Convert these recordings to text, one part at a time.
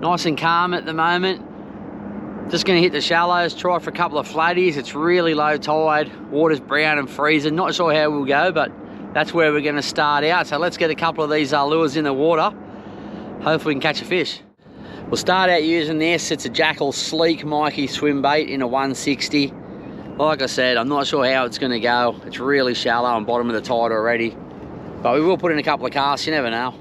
Nice and calm at the moment. Just going to hit the shallows, try for a couple of flatties. It's really low tide. Water's brown and freezing. Not sure how we'll go, but that's where we're going to start out. So let's get a couple of these lures in the water. Hopefully we can catch a fish. We'll start out using this. It's a Jackal Sleek Mikey swim bait in a 160. Like I said, I'm not sure how it's going to go. It's really shallow on bottom of the tide already. But we will put in a couple of casts, you never know.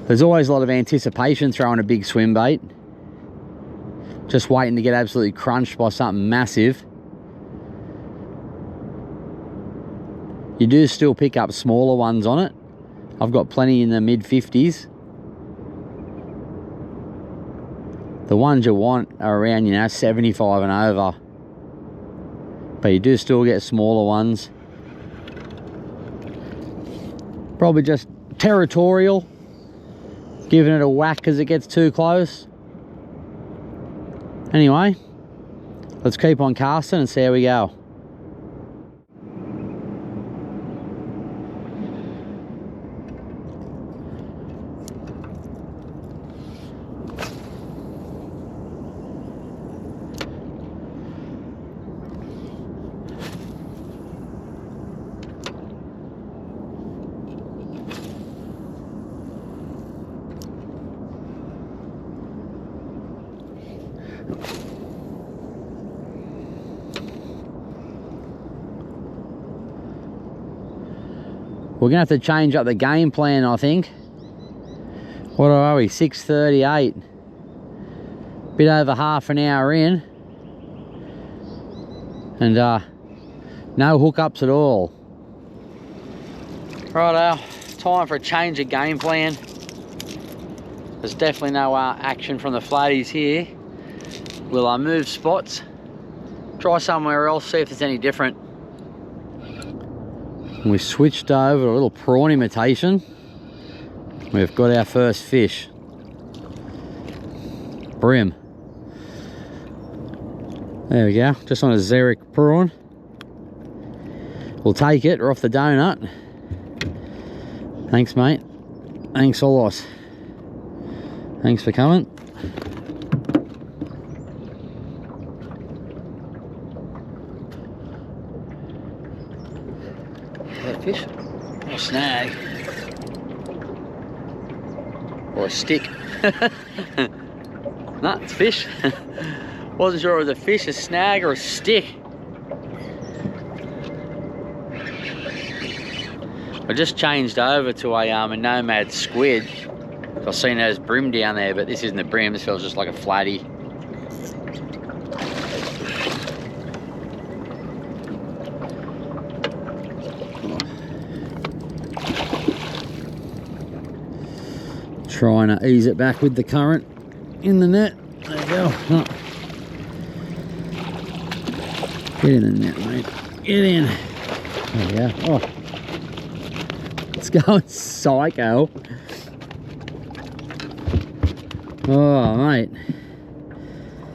There's always a lot of anticipation throwing a big swim bait. Just waiting to get absolutely crunched by something massive. You do still pick up smaller ones on it. I've got plenty in the mid 50s. The ones you want are around, 75 and over. But you do still get smaller ones. Probably just territorial. Giving it a whack as it gets too close. Anyway, let's keep on casting and see how we go. We're gonna have to change up the game plan, I think. What are we? 6:38. Bit over half an hour in, and no hookups at all. Righto, time for a change of game plan. There's definitely no action from the flatties here. We'll move spots, try somewhere else, see if there's any different. We switched over to a little prawn imitation. We've got our first fish. Brim. There we go, just on a Xeric prawn. We'll take it, we're off the donut. Thanks, mate. Thanks a lot. Thanks for coming. Fish or a snag or a stick. No, it's fish. Wasn't sure if it was a fish, a snag, or a stick. I just changed over to a nomad squid. I've seen there's brim down there, but this isn't a brim. This feels just like a flatty. Trying to ease it back with the current in the net. There you go. Oh. Get in the net, mate. Get in. There you go. Oh. It's going psycho. Oh, mate.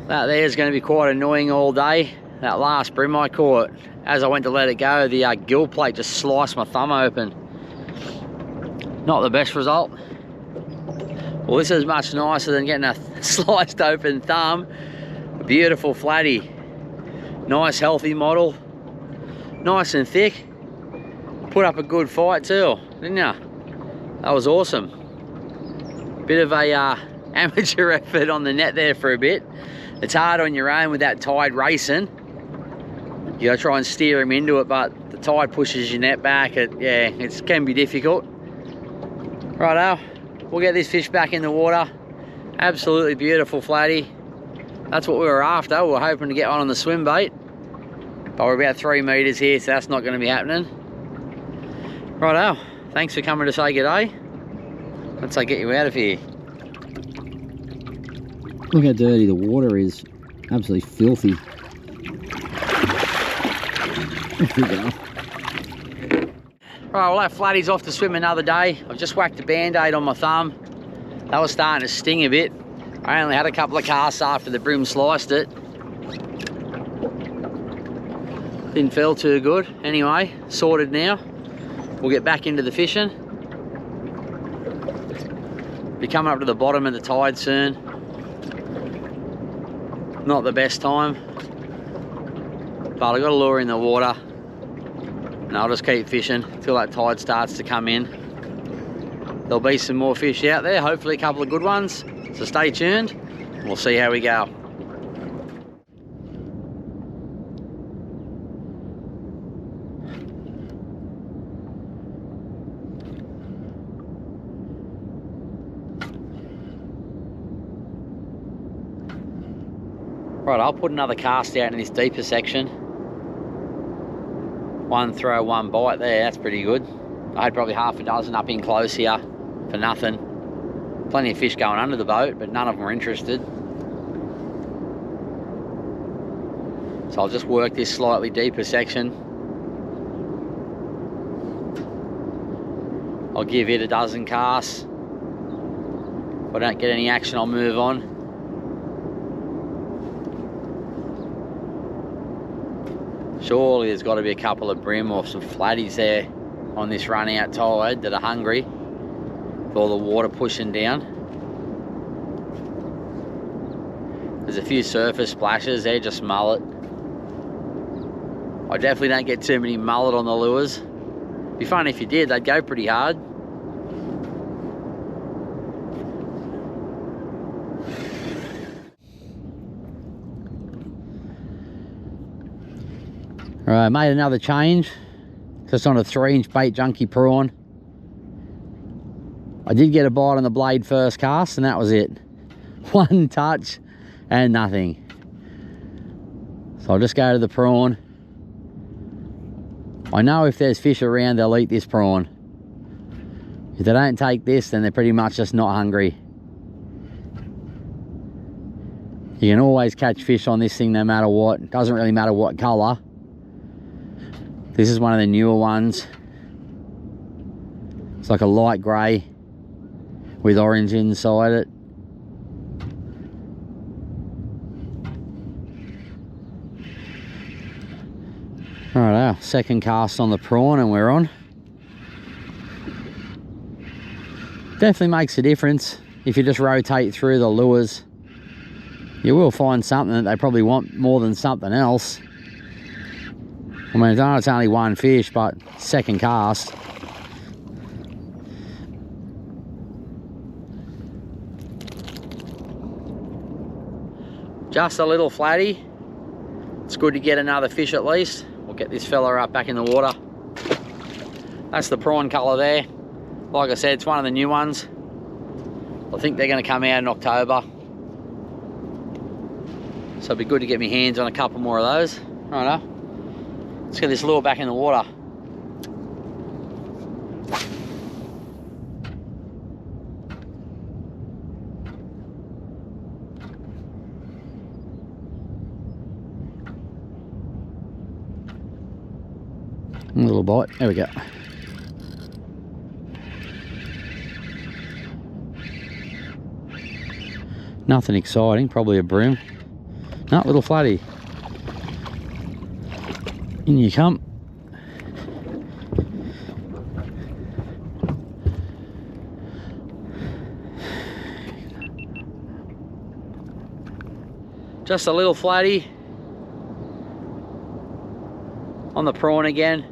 That there's going to be quite annoying all day. That last brim I caught, as I went to let it go, the gill plate just sliced my thumb open. Not the best result. Well, this is much nicer than getting a sliced open thumb. A beautiful flatty. Nice healthy model. Nice and thick. Put up a good fight too, didn't ya? That was awesome. Bit of a amateur effort on the net there for a bit. It's hard on your own with that tide racing. You gotta try and steer him into it, but the tide pushes your net back. It can be difficult. Righto. we'll get this fish back in the water. Absolutely beautiful flatty. That's what we were after. We were hoping to get one on the swim bait, but we're about 3 meters here, so that's not going to be happening. Righto, thanks for coming to say good day. Let's get you out of here. Look how dirty the water is. Absolutely filthy. Right, well, that flatty's off to swim another day. I've just whacked a band-aid on my thumb. That was starting to sting a bit. I only had a couple of casts after the brim sliced it. Didn't feel too good. Anyway, sorted now. We'll get back into the fishing. Be coming up to the bottom of the tide soon. Not the best time, but I've got a lure in the water, and I'll just keep fishing till that tide starts to come in. There'll be some more fish out there, hopefully a couple of good ones, so stay tuned. We'll see how we go. Right, I'll put another cast out in this deeper section. One throw, one bite there, that's pretty good. I had probably half a dozen up in close here for nothing. Plenty of fish going under the boat, but none of them were interested. So I'll just work this slightly deeper section. I'll give it a dozen casts. If I don't get any action, I'll move on. Surely there's got to be a couple of brim or some flatties there on this run out tide that are hungry with all the water pushing down. There's a few surface splashes, they're just mullet. I definitely don't get too many mullet on the lures. It'd be fun if you did, they'd go pretty hard. Alright, made another change, just on a 3-inch bait junkie prawn. I did get a bite on the blade first cast, and that was it. One touch and nothing. So I'll just go to the prawn. I know if there's fish around, they'll eat this prawn. If they don't take this, then they're pretty much just not hungry. You can always catch fish on this thing no matter what. It doesn't really matter what colour. This is one of the newer ones. It's like a light grey with orange inside it. Alright, our second cast on the prawn and we're on. Definitely makes a difference if you just rotate through the lures. You will find something that they probably want more than something else. I mean, I know it's only one fish, but second cast. Just a little flatty. It's good to get another fish at least. We'll get this fella up back in the water. That's the prawn colour there. Like I said, it's one of the new ones. I think they're going to come out in October. So it'd be good to get my hands on a couple more of those. Righto. Let's get this lure back in the water. A little bite, there we go. Nothing exciting, probably a brim. No, little flatty. In you come. Just a little flatty on the prawn again.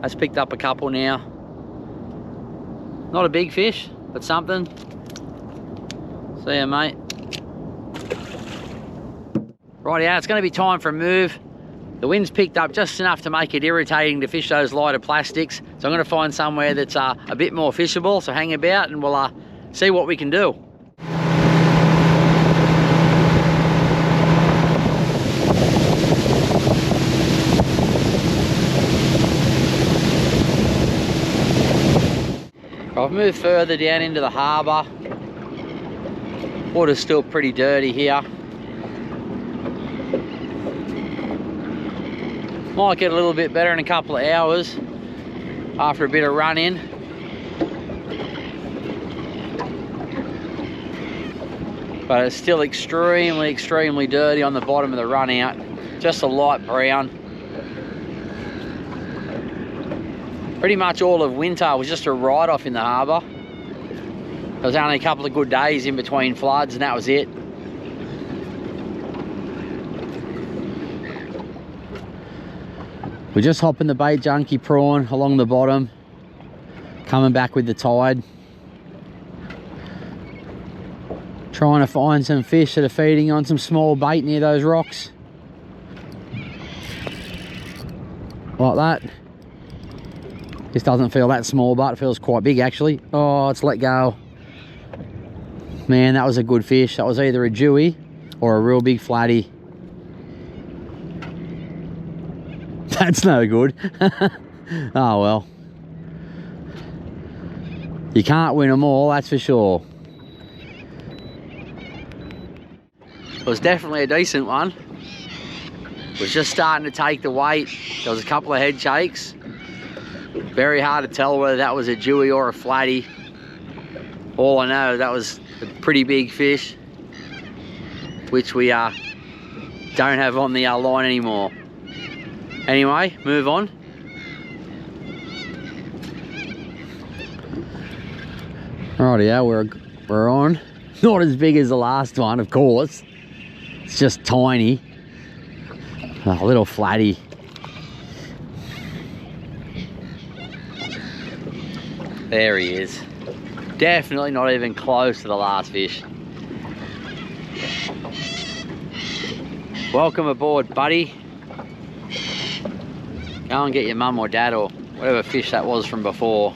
That's picked up a couple now. Not a big fish, but something. See ya, mate. Rightio, it's going to be time for a move. The wind's picked up just enough to make it irritating to fish those lighter plastics. So I'm going to find somewhere that's a bit more fishable. So hang about and we'll see what we can do. I've moved further down into the harbour. Water's still pretty dirty here. Might get a little bit better in a couple of hours after a bit of run in. But it's still extremely, extremely dirty on the bottom of the run out. Just a light brown. Pretty much all of winter was just a write-off in the harbour. There was only a couple of good days in between floods and that was it. We're just hopping the bait junkie prawn along the bottom, coming back with the tide. Trying to find some fish that are feeding on some small bait near those rocks. Like that. This doesn't feel that small, but it feels quite big actually. Oh, it's let go. Man, that was a good fish. That was either a dewy or a real big flatty. That's no good. Oh well. You can't win them all, that's for sure. It was definitely a decent one. It was just starting to take the weight. There was a couple of head shakes. Very hard to tell whether that was a dewy or a flatty. All I know, that was a pretty big fish, which we don't have on the line anymore. Anyway, move on. Rightio, we're on. Not as big as the last one, of course. It's just tiny. A little flatty. There he is. Definitely not even close to the last fish. Welcome aboard, buddy. Go and get your mum or dad or whatever fish that was from before.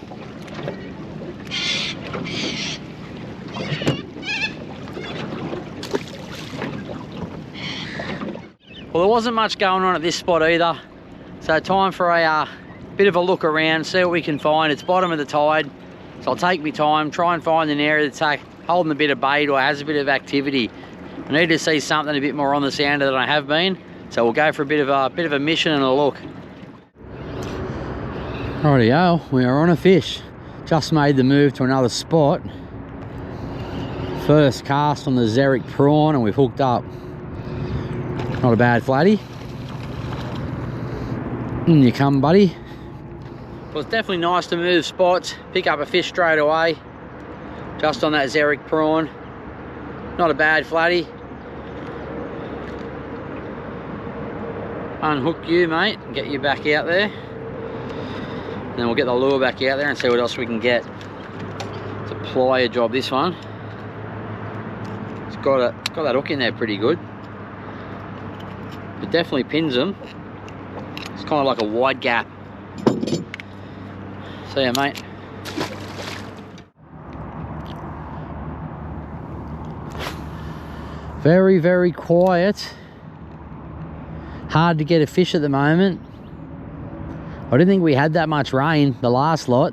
Well, there wasn't much going on at this spot either. So time for a bit of a look around, see what we can find. It's bottom of the tide, so I'll take my time, try and find an area that's holding a bit of bait or has a bit of activity. I need to see something a bit more on the sounder than I have been, so we'll go for a bit of a mission and a look. Rightio, we are on a fish. Just made the move to another spot. First cast on the Xeric prawn and we've hooked up. Not a bad flatty. In you come, buddy. Well, it's definitely nice to move spots, pick up a fish straight away. Just on that Xeric prawn. Not a bad flatty. Unhook you, mate, and get you back out there. And then we'll get the lure back out there and see what else we can get. It's a plier job, this one. It's got that hook in there pretty good. It definitely pins them. It's kind of like a wide gap. See ya, mate. Very, very quiet. Hard to get a fish at the moment. I didn't think we had that much rain the last lot.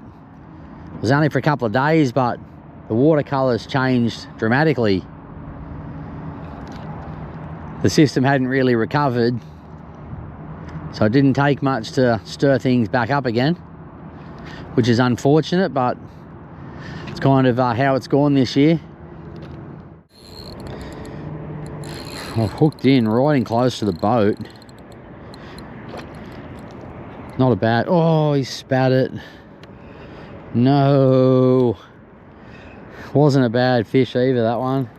It was only for a couple of days, but the watercolour's changed dramatically. The system hadn't really recovered, so it didn't take much to stir things back up again, which is unfortunate, but it's kind of how it's gone this year. I've hooked in right in close to the boat. Not a bad, oh, he spat it. No. Wasn't a bad fish either, that one.